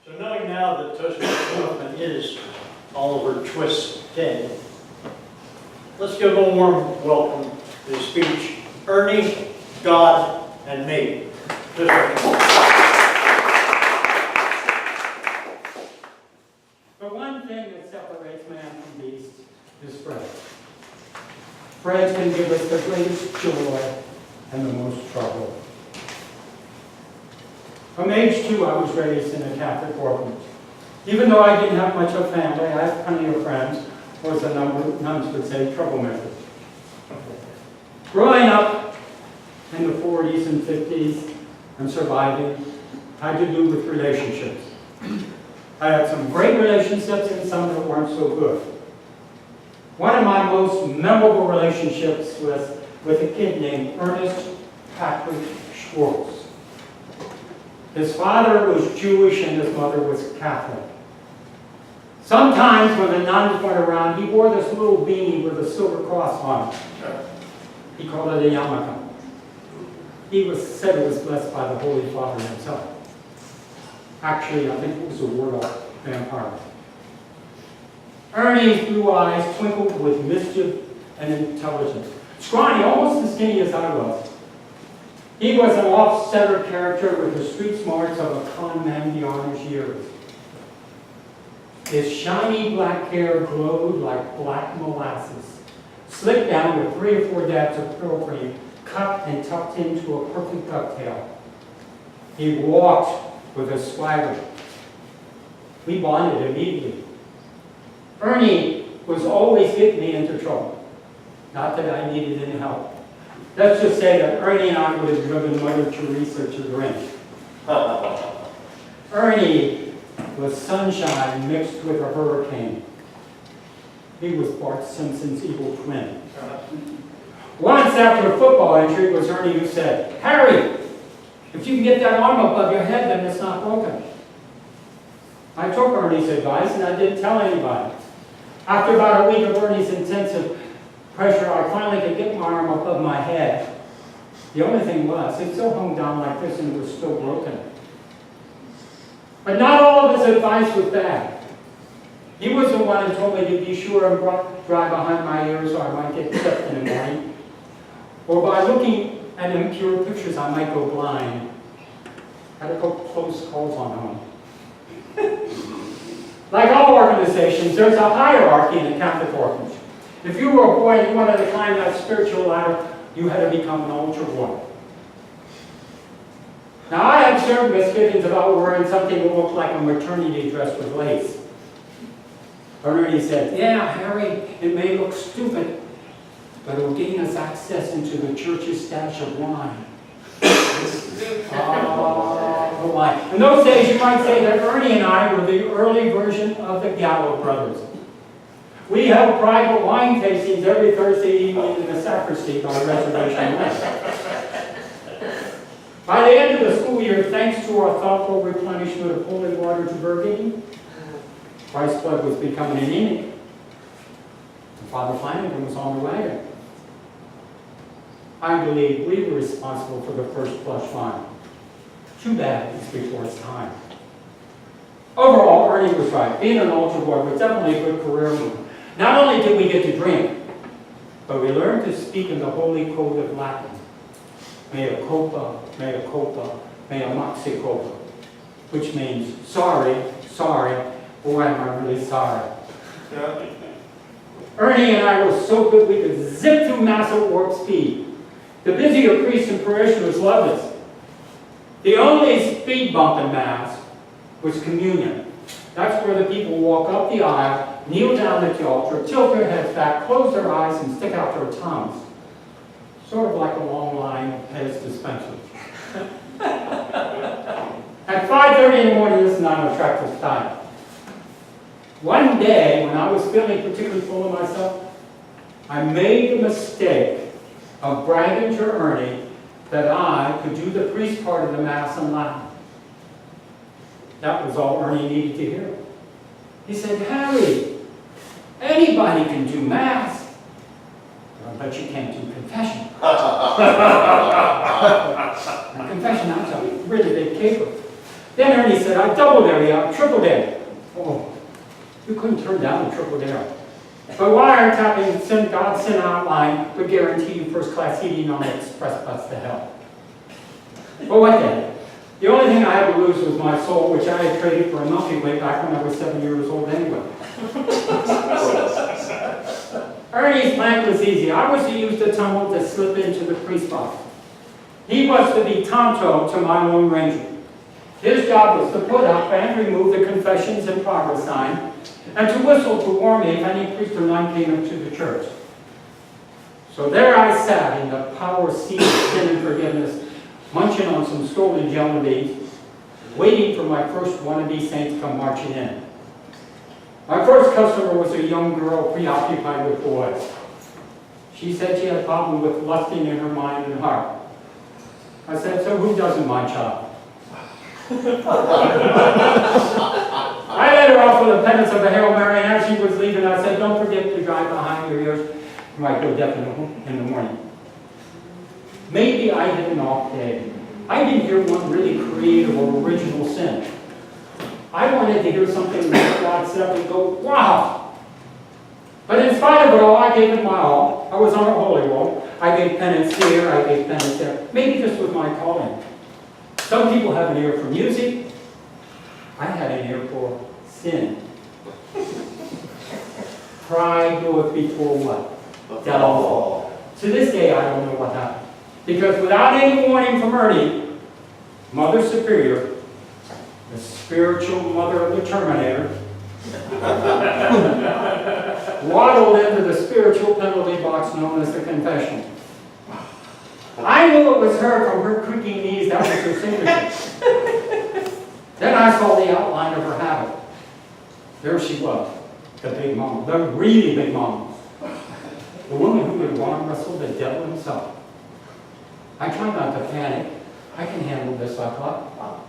So knowing now that Toastmasters movement is Oliver Twist's dead, let's give a warm welcome to the speech, Ernie, God, and me. For one thing that separates man from beast is Fred. Fred can give us the greatest joy and the most trouble. From age 2, I was raised in a Catholic orphanage. Even though I didn't have much of a family, I had plenty of friends, or as the nuns would say, troublemakers. Growing up in the 40s and 50s and surviving had to do with relationships. I had some great relationships and some that weren't so good. One of my most memorable relationships was with a kid named Ernest Patrick Schwartz. His father was Jewish and his mother was Catholic. Sometimes when the nuns went around, he wore this little beanie with a silver cross on it. He called it a yarmulke. He said it was blessed by the Holy Father himself. Actually, I think it was a warlock vampire. Ernie's blue eyes twinkled with mischief and intelligence. Scrawny, almost as skinny as I was. He was an off-center character with the street smarts of a con man beyond his years. His shiny black hair glowed like black molasses, slicked down with 3 or 4 dabs of curl cream, cut and tucked into a perfect ducktail. He walked with a swagger. We bonded immediately. Ernie was always getting me into trouble. Not that I needed any help. Let's just say that Ernie and I would have driven Mother Teresa to the drink. Ernie was sunshine mixed with a hurricane. He was Bart Simpson's evil twin. Once after a football injury, it was Ernie who said, "Harry, if you can get that arm above your head, then it's not broken." I took Ernie's advice and I didn't tell anybody. After about a week of Ernie's intensive pressure, I finally could get my arm above my head. The only thing was, it still hung down like this and it was still broken. But not all of his advice was bad. He was the one who told me to be sure and dry behind my ears or I might get clipped in the morning. Or by looking at impure pictures, I might go blind. Had to put close calls on home. Like all organizations, there's a hierarchy in the Catholic orphanage. If you were a boy and you wanted to climb that spiritual ladder, you had to become an altar boy. Now, I had certain misgivings about wearing something that looked like a maternity dress with lace. Ernie said, "Yeah, Harry, it may look stupid, but it will gain us access into the church's stash of wine." Oh, wine. In those days, you might say that Ernie and I were the early version of the Gallo brothers. We held private wine tastings every Thursday evening in the sacristy by reservation list. By the end of the school year, thanks to our thoughtful replenishment of holy water to Burgundy, Christ's blood was becoming anemic. And Father Flanagan was on the wagon. I believe we were responsible for the first flush wine. Too bad it's before its time. Overall, Ernie was right. Being an altar boy was definitely a good career move. Not only did we get to drink, but we learned to speak in the holy code of Latin. Mea culpa, mea culpa, mea maxi culpa, which means sorry, sorry, boy am I really sorry. Yeah. Ernie and I were so good we could zip through Mass at warp speed. The busier priests and parishioners loved us. The only speed bump in Mass was communion. That's where the people walk up the aisle, kneel down at the altar, tilt their heads back, close their eyes, and stick out their tongues. Sort of like a long line of Pez dispensers. At 5:30 in the morning, this is not an attractive time. One day, when I was feeling particularly full of myself, I made the mistake of bragging to Ernie that I could do the priest part of the Mass in Latin. That was all Ernie needed to hear. He said, "Harry, anybody can do Mass, but you can't do confession." Confession, that's a really big caper. Then Ernie said, I double dare you, triple dare. Oh, you couldn't turn down a triple dare. But wiretapping God's sin outline would guarantee you first-class seating on the express bus to hell. But what then? The only thing I had to lose was my soul, which I had traded for a Milky Way back when I was 7 years old anyway. Ernie's plan was easy. I was to use the tunnel to slip into the priest box. He was to be Tonto to my Lone Ranger. His job was to put up and remove the confessions in progress sign, and to whistle to warn me if any priest or nun came into the church. So there I sat in the power seat of sin and forgiveness, munching on some stolen jelly beans, waiting for my first wannabe saint to come marching in. My first customer was a young girl preoccupied with boys. She said she had a problem with lusting in her mind and heart. I said, so who doesn't, my child? I let her off with a penance of a Hail Mary, and as she was leaving, I said, don't forget to drive behind your ears. You might go deaf in the morning. Maybe I had an off day. I didn't hear one really creative or original sin. I wanted to hear something that God said up and go, wow! But in spite of it all, I gave it my all. I was on a holy roll. I gave penance here, I gave penance there. Maybe this was my calling. Some people have an ear for music. I had an ear for sin. Pride goeth before what? Downfall. To this day, I don't know what happened. Because without any warning from Ernie, Mother Superior, the spiritual mother of the Terminator, waddled into the spiritual penalty box known as the confession. I knew it was her from her creaking knees. That was her signature. Then I saw the outline of her habit. There she was, the big mama, the really big mama. The woman who would arm wrestle the devil himself. I tried not to panic. I can handle this, I thought.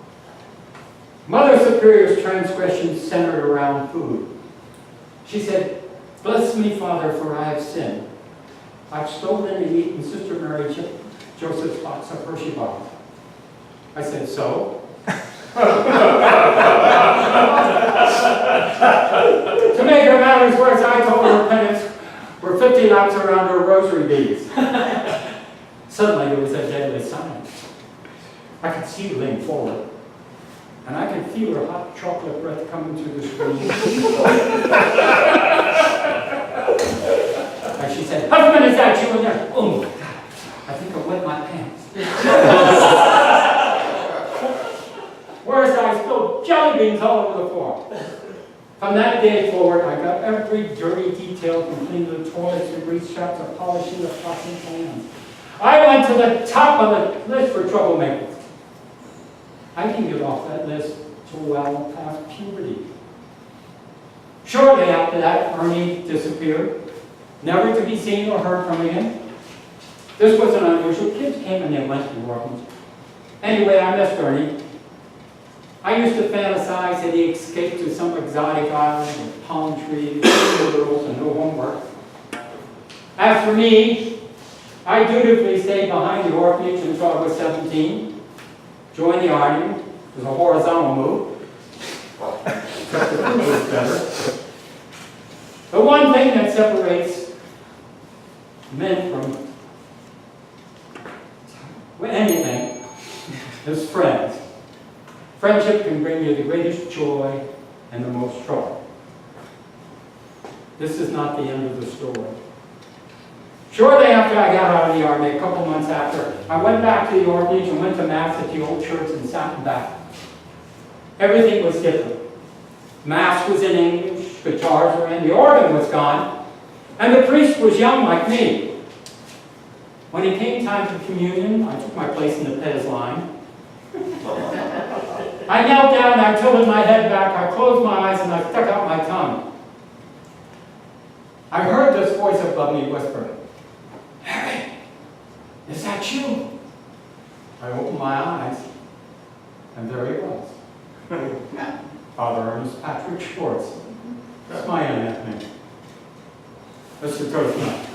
Mother Superior's transgression centered around food. She said, bless me, Father, for I have sinned. I've stolen and eaten Sister Mary Joseph's box of Hershey bars. I said, so? To make her matters worse, I told her penance were 50 laps around her rosary beads. Suddenly there was a deadly silence. I could see her lean forward, and I could feel her hot chocolate breath coming through the screen. And she said, husband, is that you in there? Oh my God, I think I wet my pants. Worse, I spilled jelly beans all over the floor. From that day forward, I got every dirty detail from cleaning the toilets and grease traps to polishing the pots and pans. I went to the top of the list for troublemakers. I didn't get off that list till well past puberty. Shortly after that, Ernie disappeared, never to be seen or heard from again. This was an unusual. Kids came and they went to the orphans. Anyway, I missed Ernie. I used to fantasize that he escaped to some exotic island with palm trees, girls, and no homework. As for me, I dutifully stayed behind the orphanage until I was 17. Joined the army. It was a horizontal move. Except the food was better. The one thing that separates men from anything is friends. Friendship can bring you the greatest joy and the most trouble. This is not the end of the story. Shortly after I got out of the army, a couple months after, I went back to the orphanage and went to Mass at the old church and sat back. Everything was different. Mass was in English, guitars were in, the organ was gone, and the priest was young like me. When it came time for communion, I took my place in the Pez line. I knelt down, I tilted my head back, I closed my eyes, and I stuck out my tongue. I heard this voice above me whisper, "Harry, is that you?" I opened my eyes, and there he was. Father Ernest Patrick Schwartz. That's my internet name. Mr. Toastmaster.